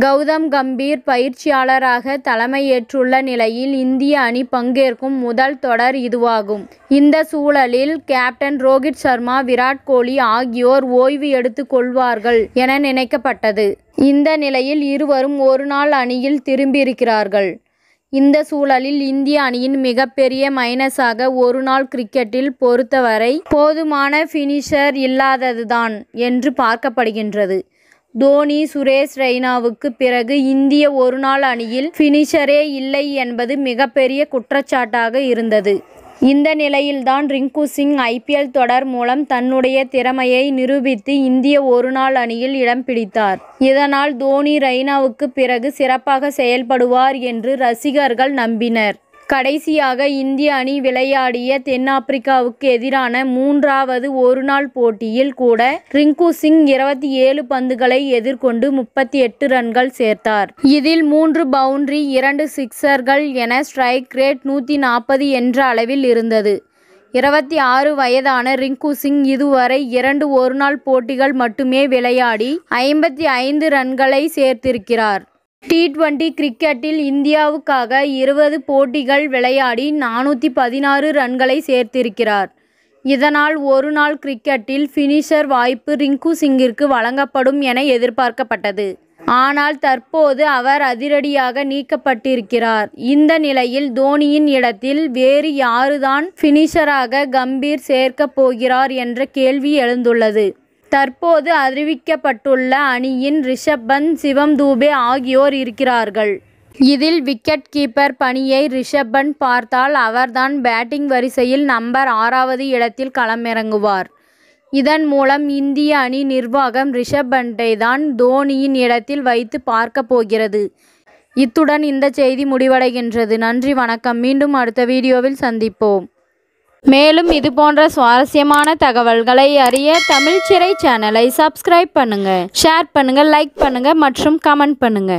கௌதம் கம்பீர் பயிற்சியாளராக தலைமையேற்றுள்ள நிலையில் இந்திய அணி பங்கேற்கும் முதல் தொடர் இதுவாகும். இந்த சூழலில் கேப்டன் ரோஹித் சர்மா, விராட் கோலி ஆகியோர் ஓய்வு எடுத்துக் கொள்வார்கள் என நினைக்கப்பட்டது. இந்த நிலையில் இருவரும் ஒருநாள் அணியில் திரும்பியிருக்கிறார்கள். இந்த சூழலில் இந்திய அணியின் மிகப்பெரிய மைனஸாக ஒருநாள் கிரிக்கெட்டில் பொறுத்தவரை போதுமான பினிஷர் இல்லாததுதான் என்று பார்க்கப்படுகின்றது. தோனி, சுரேஷ் ரெய்னாவுக்கு பிறகு இந்திய ஒருநாள் அணியில் பினிஷரே இல்லை என்பது மிகப்பெரிய குற்றச்சாட்டாக இருந்தது. இந்த நிலையில்தான் ரிங்கு சிங் IPL தொடர் மூலம் தன்னுடைய திறமையை நிரூபித்து இந்திய ஒருநாள் அணியில் இடம் பிடித்தார். இதனால் தோனி ரெய்னாவுக்கு பிறகு சிறப்பாக செயல்படுவார் என்று ரசிகர்கள் நம்பினர். கடைசியாக இந்திய அணி விளையாடிய தென்னாப்பிரிக்காவுக்கு எதிரான 3வது ஒருநாள் போட்டியில் கூட ரிங்கு சிங் 27 பந்துகளை எதிர்கொண்டு 38 ரன்கள் சேர்த்தார். இதில் 3 பவுண்டரி, 2 சிக்சர்கள் என ஸ்ட்ரைக் ரேட் 140 என்ற அளவில் இருந்தது. 26 வயதான ரிங்கு சிங் இதுவரை 2 ஒருநாள் போட்டிகள் மட்டுமே விளையாடி 55 ரன்களை சேர்த்திருக்கிறார். T20 கிரிக்கெட்டில் இந்தியாவுக்காக 20 போட்டிகள் விளையாடி 416 ரன்களை சேர்த்திருக்கிறார். இதனால் ஒருநாள் கிரிக்கெட்டில் பினிஷர் வாய்ப்பு ரிங்கு சிங்கிற்கு வழங்கப்படும் என எதிர்பார்க்கப்பட்டது. ஆனால் தற்போது அவர் அதிரடியாக நீக்கப்பட்டிருக்கிறார். இந்த நிலையில் தோனியின் இடத்தில் வேறு யாருதான் பினிஷராக கம்பீர் சேர்க்கப் போகிறார் என்ற கேள்வி எழுந்துள்ளது. தற்போது அறிவிக்கப்பட்டுள்ள அணியின் ரிஷப் பந்த், சிவம் தூபே ஆகியோர் இருக்கிறார்கள். இதில் விக்கெட் கீப்பர் பணியை ரிஷப் பந்த் பார்த்தால் அவர்தான் பேட்டிங் வரிசையில் நம்பர் 6வது இடத்தில் களமிறங்குவார். இதன் மூலம் இந்திய அணி நிர்வாகம் ரிஷப் பந்தை தான் தோனியின் இடத்தில் வைத்து பார்க்க போகிறது. இத்துடன் இந்த செய்தி முடிவடைகின்றது. நன்றி, வணக்கம். மீண்டும் அடுத்த வீடியோவில் சந்திப்போம். மேலும் இதுபோன்ற சுவாரஸ்யமான தகவல்களை அறிய தமிழ் சிறை சேனலை சப்ஸ்கிரைப் பண்ணுங்க, ஷேர் பண்ணுங்க, லைக் பண்ணுங்க மற்றும் கமெண்ட் பண்ணுங்க.